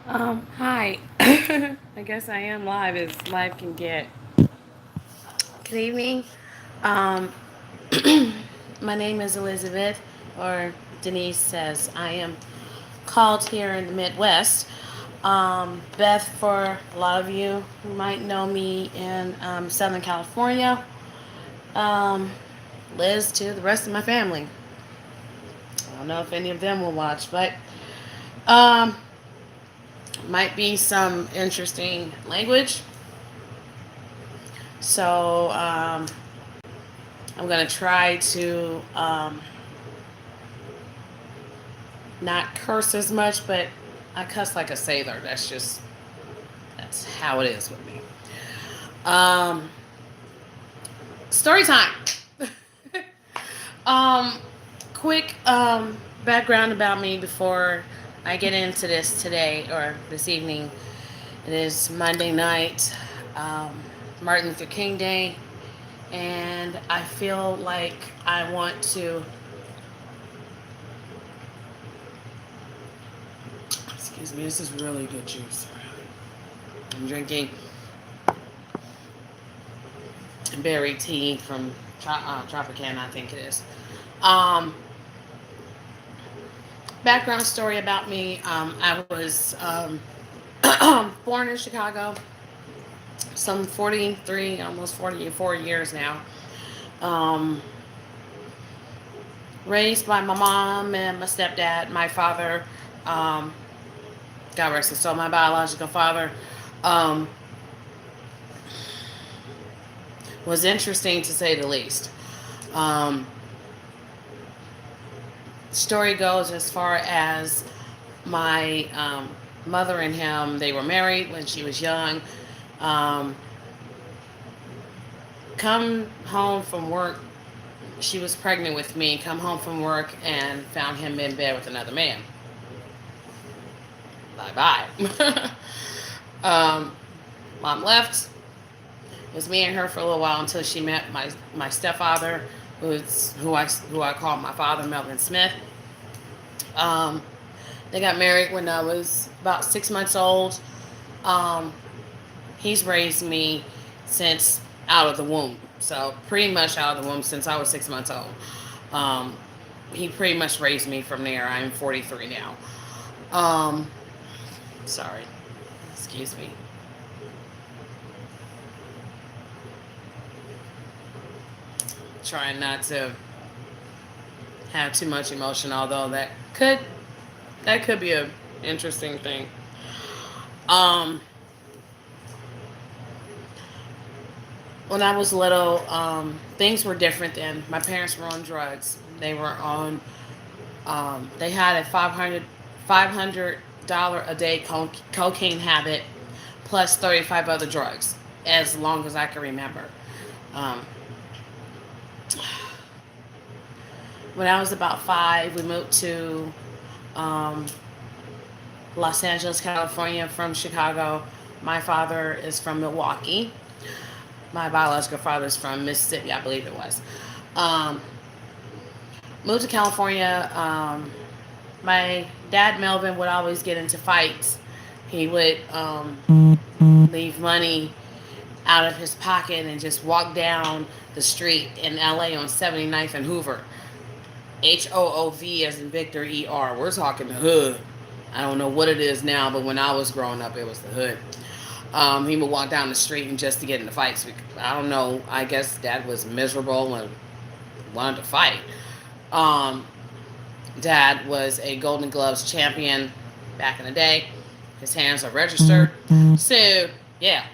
Hi. I guess I am live as live can get. Good evening. Um, my name is Elizabeth, or Denise says I am called here in the Midwest. Beth, for a lot of you who might know me in Southern California. Um, Liz to the rest of my family. I don't know if any of them will watch, but um, might be some interesting language. So I'm gonna try to not curse as much, but I cuss like a sailor. That's how it is with me. Um, Story time. um, Quick background about me before I get into this today or this evening. It is Monday night, um, Martin Luther King Day, and I feel like I want to. Excuse me, this is really good juice. I'm drinking berry tea from Tropicana, I think it is. Um, Background story about me: I was born in Chicago, some 43, almost 44 years now. Um, Raised by my mom and my stepdad. My father, um, God rest his soul, my biological father, um, was interesting to say the least. Um, Story goes as far as my mother and him. They were married when she was young. Um, come home from work, she was pregnant with me. Come home from work and found him in bed with another man. Bye bye. um, Mom left. It was me and her for a little while until she met my stepfather, who I call my father, Melvin Smith. Um, they got married when I was about 6 months old. Um, he's raised me since out of the womb. So pretty much out of the womb since I was 6 months old. Um, he pretty much raised me from there. I'm 43 now. Um, Sorry, excuse me. Trying not to have too much emotion, although that could be a interesting thing. Um, when I was little, things were different then. My parents were on drugs. They were on. They had a $500 a day cocaine habit, plus 35 other drugs, as long as I can remember. Um, when I was about 5, we moved to um, Los Angeles, California, from Chicago. My father is from Milwaukee. My biological father is from Mississippi, I believe it was. Um, Moved to California. My dad, Melvin, would always get into fights. He would leave money out of his pocket and just walk down the street in LA on 79th and Hoover. Hoov as in Victor ER. We're talking the hood. I don't know what it is now, but when I was growing up, it was the hood. He would walk down the street and just to get into fights. I don't know. I guess Dad was miserable and wanted to fight. Um, Dad was a Golden Gloves champion back in the day. His hands are registered. So, yeah.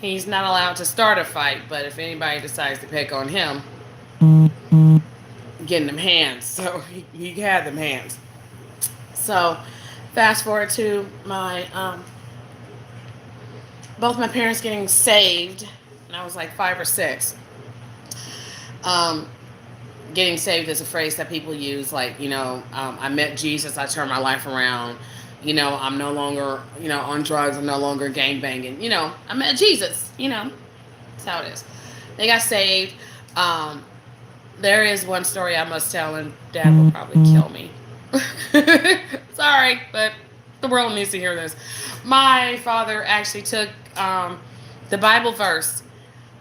He's not allowed to start a fight, but if anybody decides to pick on him, getting them hands. So he had them hands. So fast forward to my both my parents getting saved, and I was like 5 or 6. Um, Getting saved is a phrase that people use, like, I met Jesus, I turned my life around. I'm no longer, on drugs, I'm no longer gang banging. I met Jesus. That's how it is. They got saved. Um, there is one story I must tell, and Dad will probably kill me. Sorry, but world needs to hear this. My father actually took the Bible verse.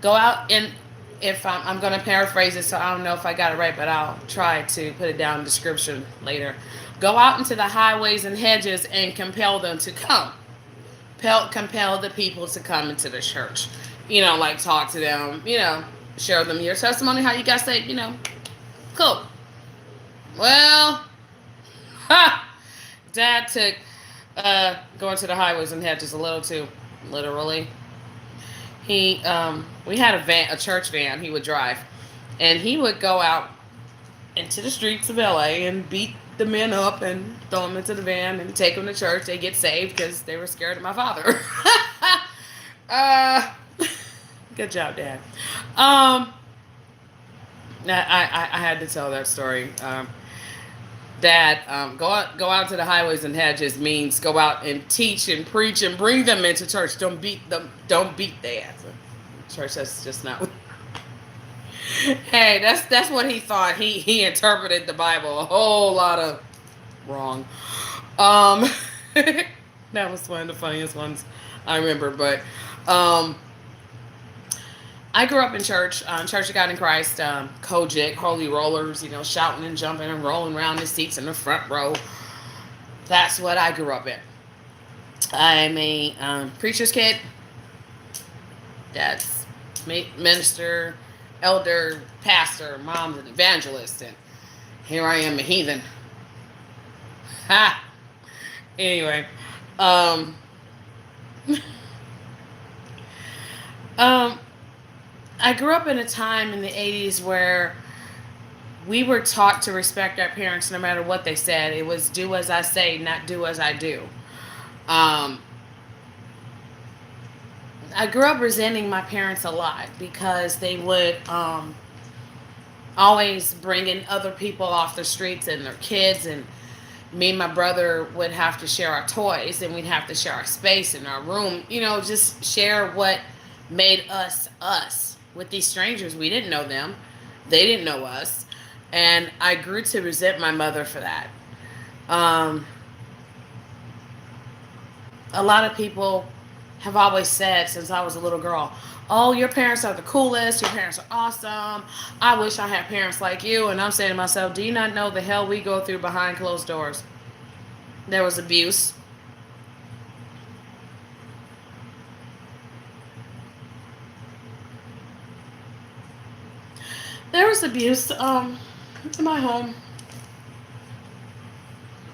Go out and if I'm going to paraphrase it, so I don't know if I got it right, but I'll try to put it down in the description later. Go out into the highways and hedges and compel them to come. Compel the people to come into the church. Like talk to them. Share them your testimony, how you got saved. Cool. Well, ha! Dad took going to the highways and hedges a little too literally. We had a church van he would drive, and he would go out into the streets of LA and beat the men up and throw them into the van and take them to church. They get saved because they were scared of my father. uh, Good job, Dad. I had to tell that story. Dad, go out to the highways and hedges means go out and teach and preach and bring them into church. Don't beat them. Don't beat their ass. Church, that's just not. Hey, that's what he thought. He interpreted the Bible a whole lot of wrong. Um, that was one of the funniest ones I remember. But I grew up in church, Church of God in Christ, Kojic, Holy Rollers, shouting and jumping and rolling around the seats in the front row. That's what I grew up in. I'm a preacher's kid. That's minister, elder, pastor, mom's an evangelist, and here I am, a heathen. Ha! Anyway, um, I grew up in a time in the 80s where we were taught to respect our parents no matter what they said. It was do as I say, not do as I do. Um, I grew up resenting my parents a lot because they would always bring in other people off the streets and their kids, and me and my brother would have to share our toys, and we'd have to share our space in our room, just share what made us us with these strangers. We didn't know them, they didn't know us, and I grew to resent my mother for that. um, a lot of people have always said since I was a little girl, oh, your parents are the coolest, your parents are awesome, I wish I had parents like you. And I'm saying to myself, do you not know the hell we go through behind closed doors? There was abuse. There was abuse in my home.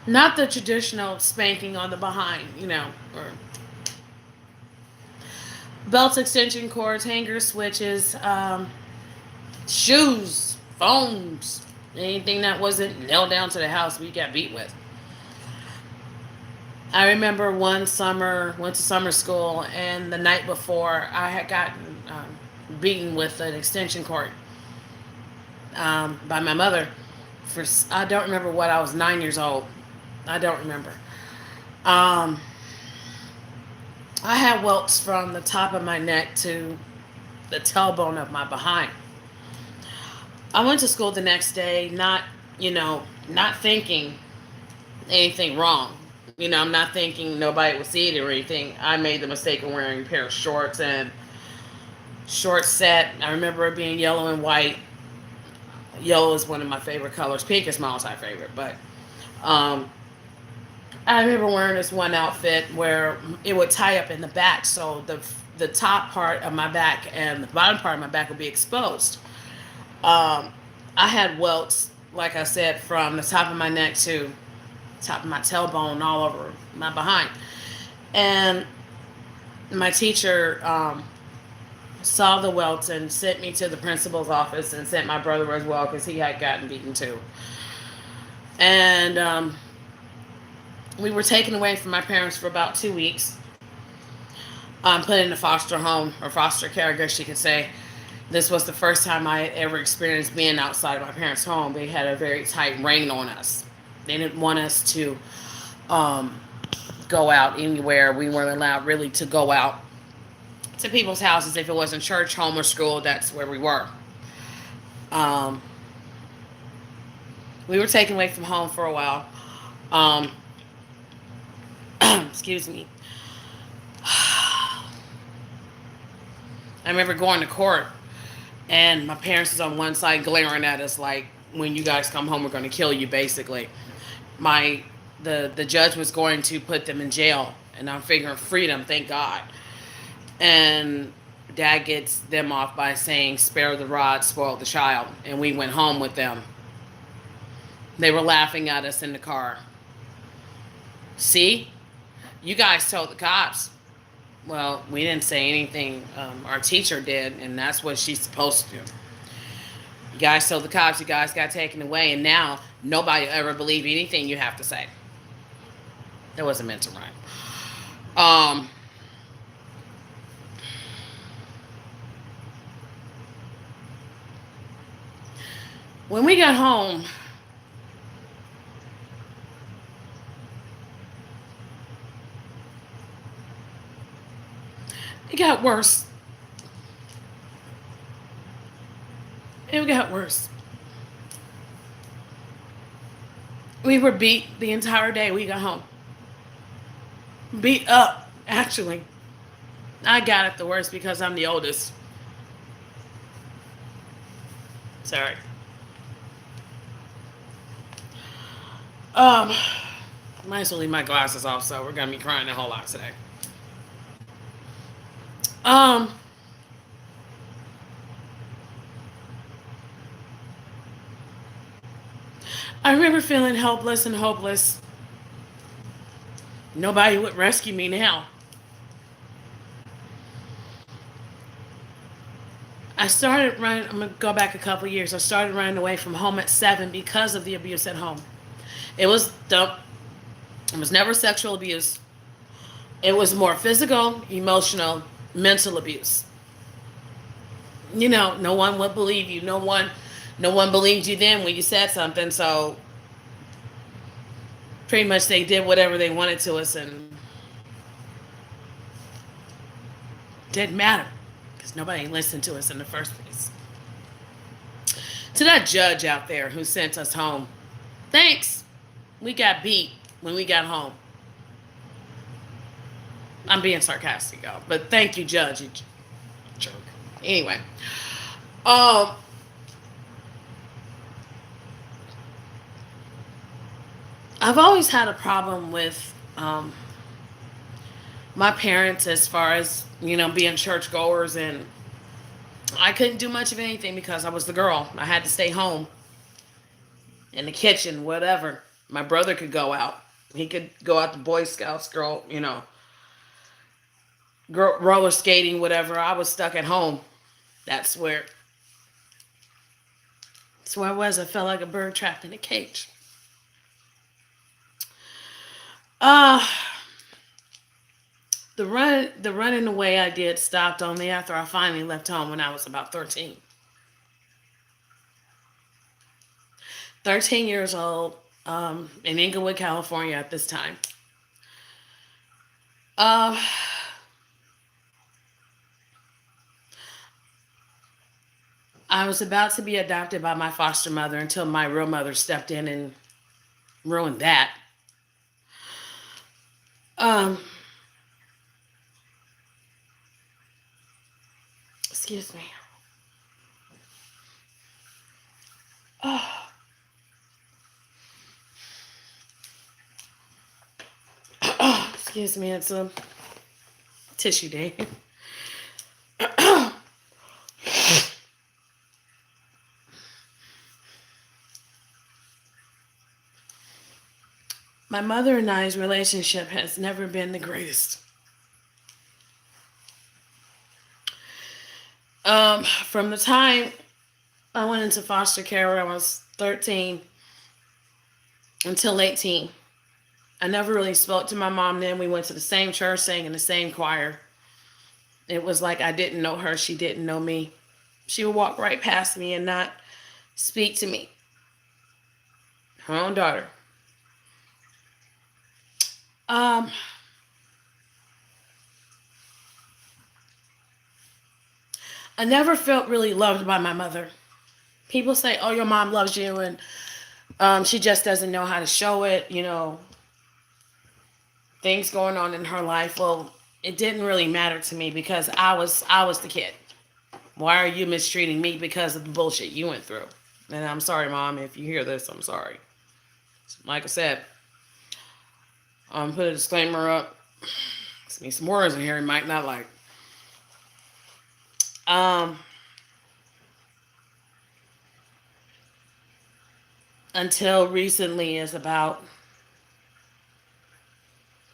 Not the traditional spanking on the behind, or belts, extension cords, hanger switches, shoes, phones, anything that wasn't nailed down to the house we got beat with. I remember one summer, went to summer school, and the night before I had gotten beaten with an extension cord by my mother. I don't remember what, I was 9 years old. I don't remember. Um, I had welts from the top of my neck to the tailbone of my behind. I went to school the next day, not thinking anything wrong. I'm not thinking nobody would see it or anything. I made the mistake of wearing a pair of shorts and short set. I remember it being yellow and white. Yellow is one of my favorite colors. Pink is my all-time favorite. But um, I remember wearing this one outfit where it would tie up in the back, so the top part of my back and the bottom part of my back would be exposed. Um, I had welts, like I said, from the top of my neck to top of my tailbone all over my behind. And my teacher saw the welts and sent me to the principal's office and sent my brother as well because he had gotten beaten too. And we were taken away from my parents for about 2 weeks. Put in a foster home or foster care, I guess you could say. This was the first time I had ever experienced being outside of my parents' home. They had a very tight rein on us. They didn't want us to um, go out anywhere. We weren't allowed really to go out to people's houses if it wasn't church, home, or school. That's where we were. Um, we were taken away from home for a while. Excuse me. I remember going to court, and my parents was on one side glaring at us like, "When you guys come home, we're going to kill you." Basically, my the judge was going to put them in jail, and I'm figuring freedom, thank God. And Dad gets them off by saying, "Spare the rod, spoil the child," and we went home with them. They were laughing at us in the car. See, you guys told the cops. Well, we didn't say anything. Our teacher did, and that's what she's supposed to do. You guys told the cops, you guys got taken away, and now nobody ever believe anything you have to say. That wasn't meant to rhyme. Um, when we got home, it got worse. It got worse. We were beat the entire day we got home. Beat up, actually. I got it the worst because I'm the oldest. Sorry. Um, Might as well leave my glasses off, so we're gonna be crying a whole lot today. Um, I remember feeling helpless and hopeless. Nobody would rescue me now. I started running. I'm gonna go back a couple years. I started running away from home at 7 because of the abuse at home. It was the. It was never sexual abuse. It was more physical, emotional, mental abuse. No one would believe you. No one believed you then when you said something. So pretty much they did whatever they wanted to us, and didn't matter because nobody listened to us in the first place. To that judge out there who sent us home, thanks. We got beat when we got home. I'm being sarcastic, y'all, but thank you, judge, you jerk. Anyway, um, I've always had a problem with my parents as far as being churchgoers, and I couldn't do much of anything because I was the girl. I had to stay home in the kitchen, whatever. My brother could go out. He could go out to Boy Scouts, girl, roller skating, whatever. I was stuck at home. That's where that's where I was. I felt like a bird trapped in a cage. Uh the running away I did stopped only after I finally left home when I was about 13. 13 years old, in Inglewood, California at this time. Uh, I was about to be adopted by my foster mother until my real mother stepped in and ruined that. Um, Excuse me. Oh, excuse me. It's a tissue day. My mother and I's relationship has never been the greatest. From the time I went into foster care when I was 13 until 18, I never really spoke to my mom then. We went to the same church, sang in the same choir. It was like I didn't know her, she didn't know me. She would walk right past me and not speak to me. Her own daughter. Um, I never felt really loved by my mother. People say, "Oh, your mom loves you," and she just doesn't know how to show it. things going on in her life. Well, it didn't really matter to me because I was the kid. Why are you mistreating me because of the bullshit you went through? And I'm sorry, mom, if you hear this, I'm sorry. Like I said, put a disclaimer up. There's me some words in here you might not like. Um, until recently, is about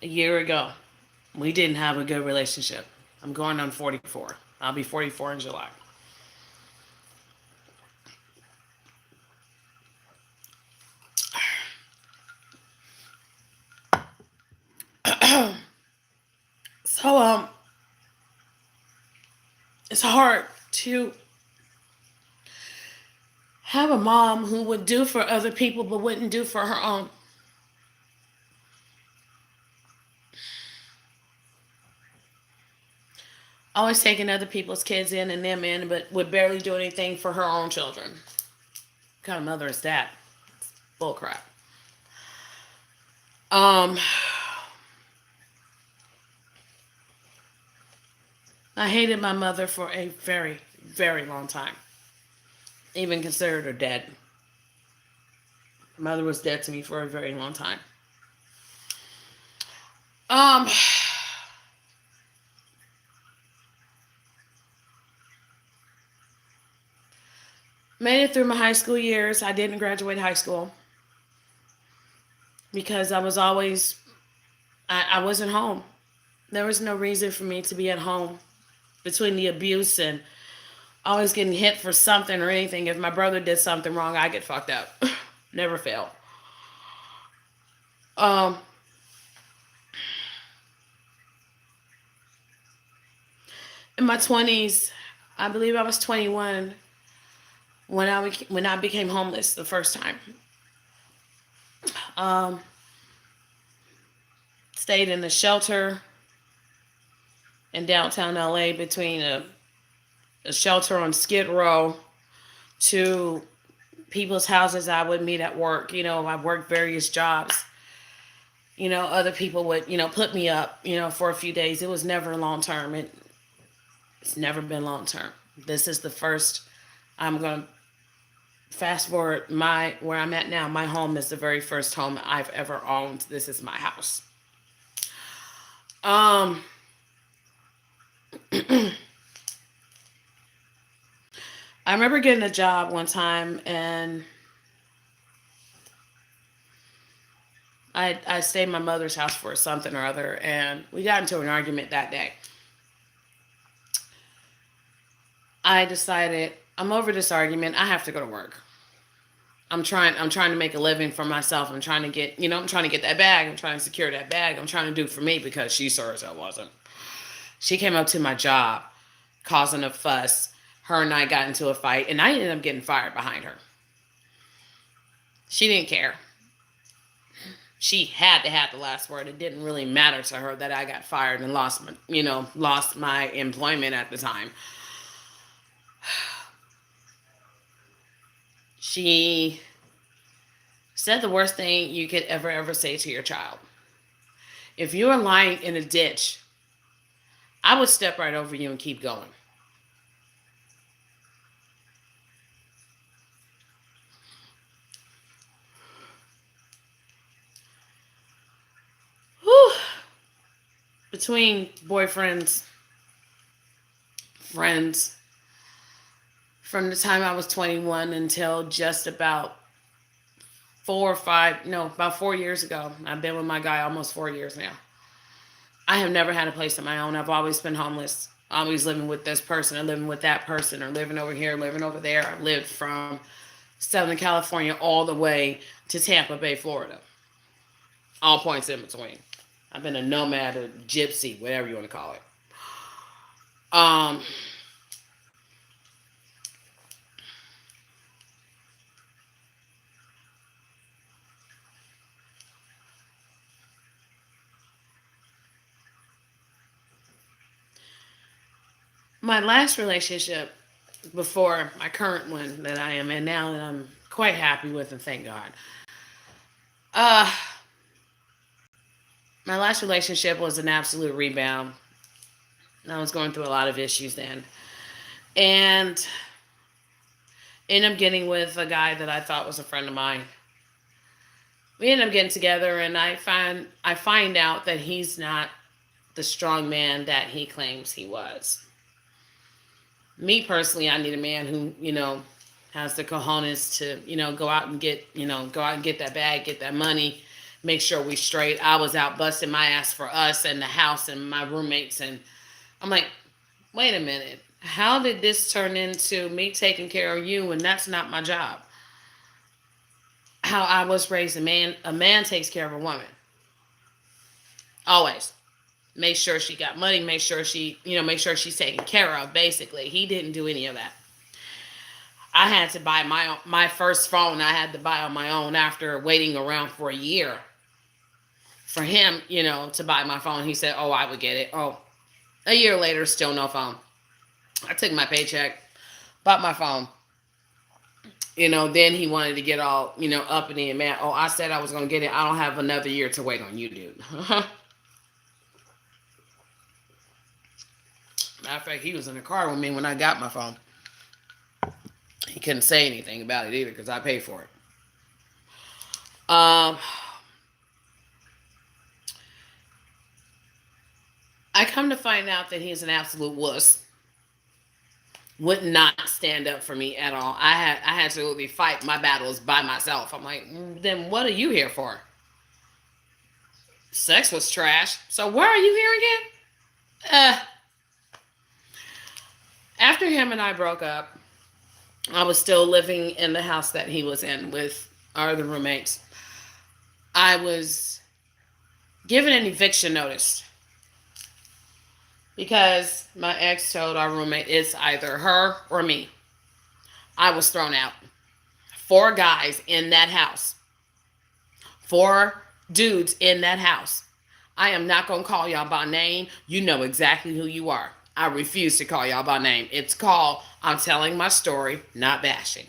a year ago, we didn't have a good relationship. I'm going on 44. I'll be 44 in July. So it's hard to have a mom who would do for other people but wouldn't do for her own. Always taking other people's kids in and them in, but would barely do anything for her own children. What kind of mother is that? Bull crap. Um, I hated my mother for a very, very long time. Even considered her dead. Mother was dead to me for a very long time. Um, Made it through my high school years. I didn't graduate high school because I was always I wasn't home. There was no reason for me to be at home between the abuse and always getting hit for something or anything. If my brother did something wrong, I get fucked up. Never failed. Um, in my 20s, I believe I was 21 when I became homeless the first time. Um, Stayed in a shelter in downtown LA between a shelter on Skid Row to people's houses I would meet at work. I worked various jobs. Other people would, put me up, for a few days. It was never long term. It's never been long term. This is the first. I'm going to fast forward my where I'm at now. My home is the very first home I've ever owned. This is my house. Um, I remember getting a job one time, and I stayed in my mother's house for something or other, and we got into an argument that day. I decided I'm over this argument. I have to go to work. I'm trying to make a living for myself. I'm trying to get that bag. I'm trying to secure that bag. I'm trying to do for me because she sure as hell wasn't. She came up to my job causing a fuss. Her and I got into a fight, and I ended up getting fired behind her. She didn't care. She had to have the last word. It didn't really matter to her that I got fired and lost my employment at the time. She said the worst thing you could ever say to your child. If you were lying in a ditch, I would step right over you and keep going. Whew. Between boyfriends, friends, from the time I was 21 until just about 4 or 5, no, about 4 years ago. I've been with my guy almost 4 years now. I have never had a place of my own. I've always been homeless. Always living with this person or living with that person or living over here, living over there. I've lived from Southern California all the way to Tampa Bay, Florida. All points in between. I've been a nomad, a gypsy, whatever you want to call it. Um, my last relationship before my current one that I am in now, that I'm quite happy with, and thank God. Uh, My last relationship was an absolute rebound. I was going through a lot of issues then. And ended up getting with a guy that I thought was a friend of mine. We ended up getting together, and I find out that he's not the strong man that he claims he was. Me personally, I need a man who, has the cojones to, go out and get that bag, get that money, make sure we straight. I was out busting my ass for us and the house and my roommates, and I'm like, wait a minute. How did this turn into me taking care of you when that's not my job? How I was raised, a man takes care of a woman. Always. Make sure she got money, make sure she's taken care of, basically. He didn't do any of that. I had to buy my first phone. I had to buy on my own after waiting around for a year for him, to buy my phone. He said, "Oh, I would get it." Oh, a year later, still no phone. I took my paycheck, bought my phone. Then he wanted to get all, uppity and mad. Oh, I said I was going to get it. I don't have another year to wait on you, dude. Matter of fact, he was in the car with me when I got my phone. He couldn't say anything about it either because I paid for it. Um, I come to find out that he's an absolute wuss. Would not stand up for me at all. I had to really fight my battles by myself. I'm like, then what are you here for? Sex was trash. So why are you here again? After him and I broke up, I was still living in the house that he was in with our other roommates. I was given an eviction notice because my ex told our roommate it's either her or me. I was thrown out. Four guys in that house. Four dudes in that house. I am not going to call y'all by name. You know exactly who you are. I refuse to call y'all by name. It's called I'm telling my story, not bashing.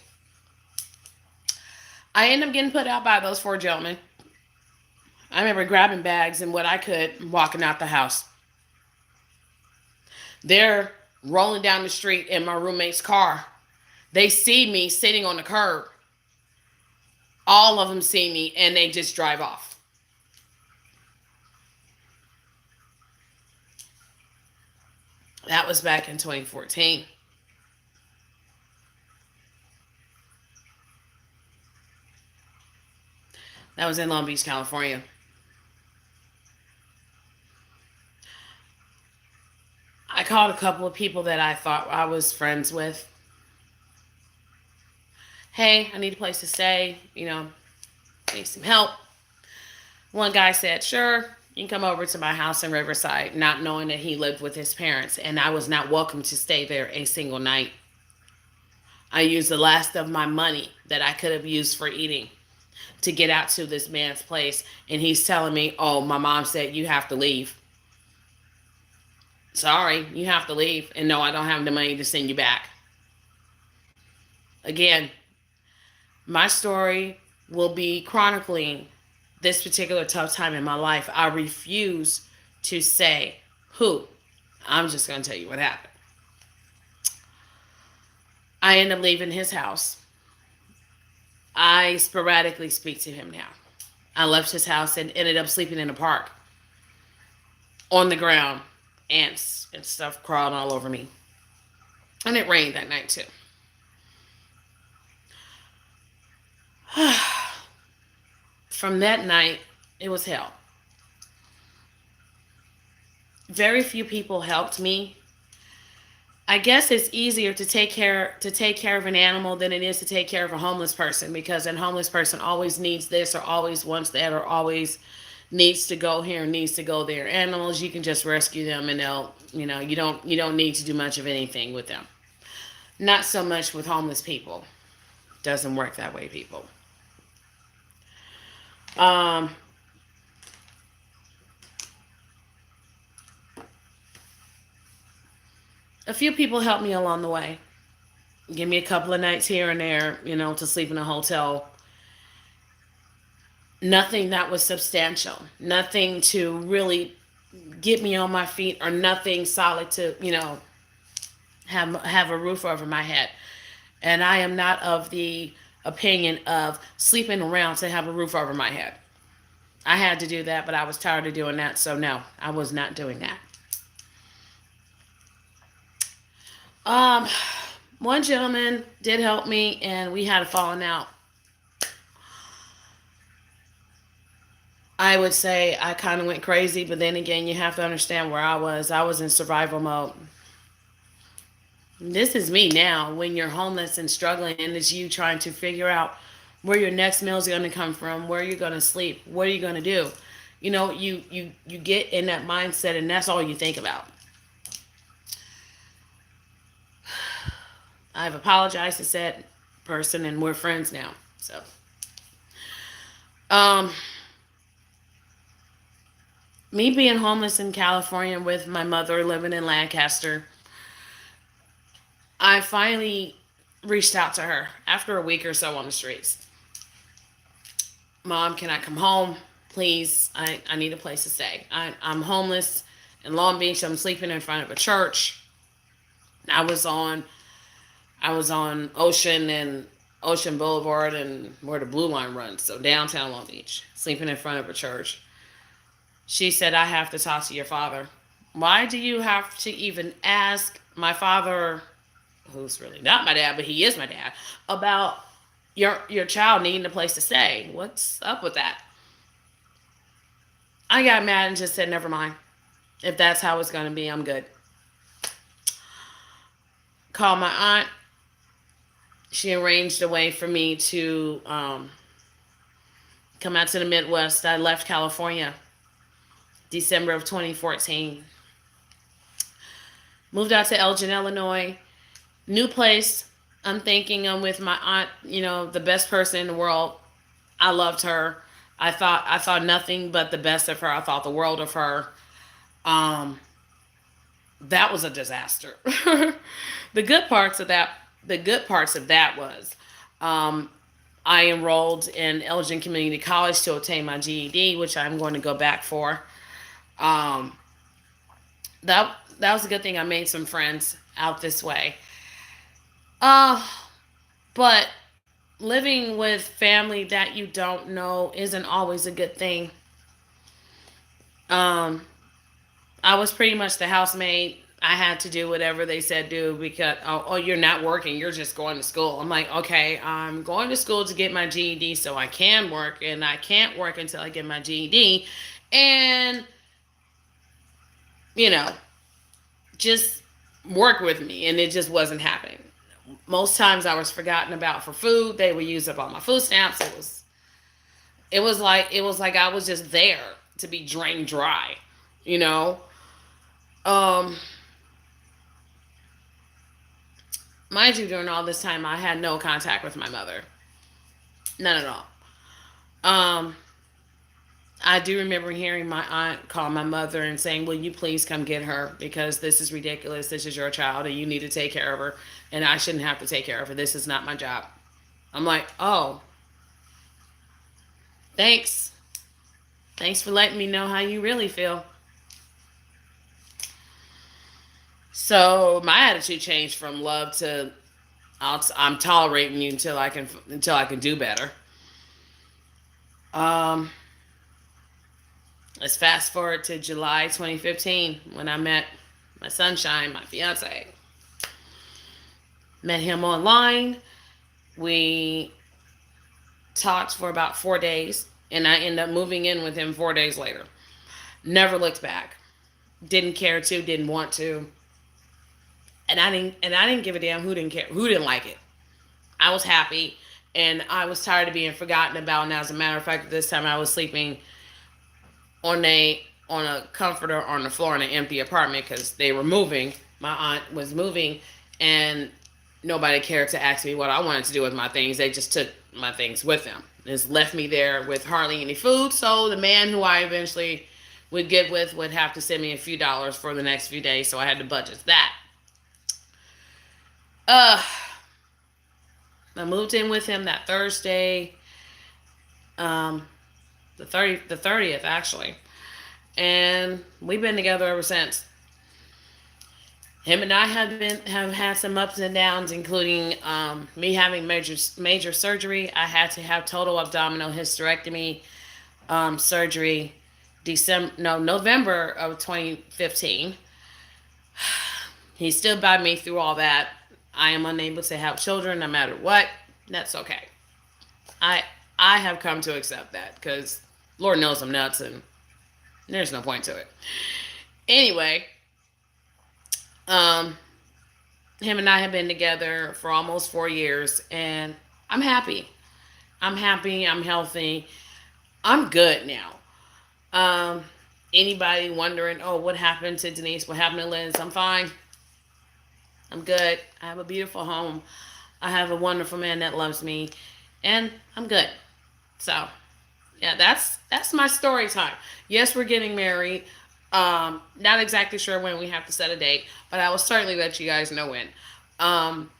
I ended up getting put out by those four gentlemen. I remember grabbing bags and what I could, walking out the house. They're rolling down the street in my roommate's car. They see me sitting on the curb. All of them see me and they just drive off. That was back in 2014. That was in Long Beach, California. I called a couple of people that I thought I was friends with. Hey, I need a place to stay. Need some help. One guy said, sure, you can come over to my house in Riverside, not knowing that he lived with his parents, and I was not welcome to stay there a single night. I used the last of my money that I could have used for eating to get out to this man's place, and he's telling me, oh, my mom said you have to leave. Sorry, you have to leave, and no, I don't have the money to send you back. Again, my story will be chronicling this particular tough time in my life. I refuse to say who. I'm just going to tell you what happened. I end up leaving his house. I sporadically speak to him now. I left his house and ended up sleeping in a park on the ground. Ants and stuff crawling all over me. And it rained that night too. From that night, it was hell. Very few people helped me. I guess it's easier to take care of an animal than it is to take care of a homeless person, because a homeless person always needs this or always wants that or always needs to go here and needs to go there. Animals, you can just rescue them and they'll, you don't need to do much of anything with them. Not so much with homeless people. Doesn't work that way, people. Um, a few people helped me along the way. Give me a couple of nights here and there, to sleep in a hotel. Nothing that was substantial, nothing to really get me on my feet, or nothing solid to, have a roof over my head. And I am not of the opinion of sleeping around to have a roof over my head. I had to do that, but I was tired of doing that, so no, I was not doing that. Um, One gentleman did help me, and we had a falling out. I would say I kind of went crazy, but then again, you have to understand where I was. I was in survival mode. This is me now when you're homeless and struggling, and it's you trying to figure out where your next meal is going to come from, where you're going to sleep, what are you going to do. You get in that mindset, and that's all you think about. I've apologized to said person, and we're friends now. So, um, me being homeless in California with my mother living in Lancaster, I finally reached out to her after a week or so on the streets. Mom, can I come home? Please, I need a place to stay. I'm homeless in Long Beach. I'm sleeping in front of a church. I was on I was on Ocean Boulevard and where the Blue Line runs, so downtown Long Beach, sleeping in front of a church. She said, I have to talk to your father. Why do you have to even ask my father, who's really not my dad, but he is my dad, about your child needing a place to stay? What's up with that? I got mad and just said, never mind. If that's how it's going to be, I'm good. Called my aunt. She arranged a way for me to come out to the Midwest. I left California December of 2014. Moved out to Elgin, Illinois. New place. I'm thinking I'm with my aunt, the best person in the world. I loved her. I thought nothing but the best of her. I thought the world of her. Um, that was a disaster. The good parts of that was, um, I enrolled in Elgin Community College to obtain my GED, which I'm going to go back for. Um, that was a good thing. I made some friends out this way. Uh, but living with family that you don't know isn't always a good thing. Um, I was pretty much the housemaid. I had to do whatever they said do because, oh, you're not working, you're just going to school. I'm like, okay, I'm going to school to get my GED so I can work, and I can't work until I get my GED. And, you know, just work with me. And it just wasn't happening. Most times I was forgotten about for food. They would use up all my food stamps. It was like I was just there to be drained dry, you know. Um, Mind you, during all this time, I had no contact with my mother, none at all. Um, I do remember hearing my aunt call my mother and saying, "Will you please come get her because this is ridiculous. This is your child, and you need to take care of her, and I shouldn't have to take care of her. This is not my job." I'm like, "Oh, thanks. Thanks for letting me know how you really feel." So my attitude changed from love to I'm tolerating you until I can do better. Um, let's fast forward to July 2015 when I met my sunshine, my fiance. Met him online. We talked for about 4 days, and I ended up moving in with him 4 days later. Never looked back. Didn't care to. Didn't want to. And I didn't give a damn who didn't care, who didn't like it. I was happy, and I was tired of being forgotten about. And as a matter of fact, this time I was sleeping on a comforter on the floor in an empty apartment because they were moving. My aunt was moving, and nobody cared to ask me what I wanted to do with my things. They just took my things with them. Just left me there with hardly any food. So the man who I eventually would get with would have to send me a few dollars for the next few days. So I had to budget that. Uh, I moved in with him that Thursday. Um, the 30th actually, and we've been together ever since. Him and I have had some ups and downs, including me having major surgery. I had to have total abdominal hysterectomy surgery, November of 2015. He stood by me through all that. I am unable to have children no matter what. That's okay. I I have come to accept that because Lord knows I'm nuts and there's no point to it. Anyway, um, him and I have been together for almost 4 years, and I'm happy. I'm happy. I'm healthy. I'm good now. Um, Anybody wondering, oh, what happened to Denise? What happened to Liz? I'm fine. I'm good. I have a beautiful home. I have a wonderful man that loves me, and I'm good. So, yeah, that's my story time. Yes, we're getting married. Not exactly sure when. We have to set a date, but I will certainly let you guys know when. Um,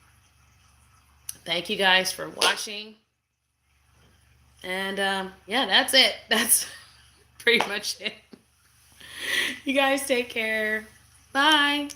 Thank you guys for watching, and yeah, that's it. That's pretty much it. You guys take care. Bye.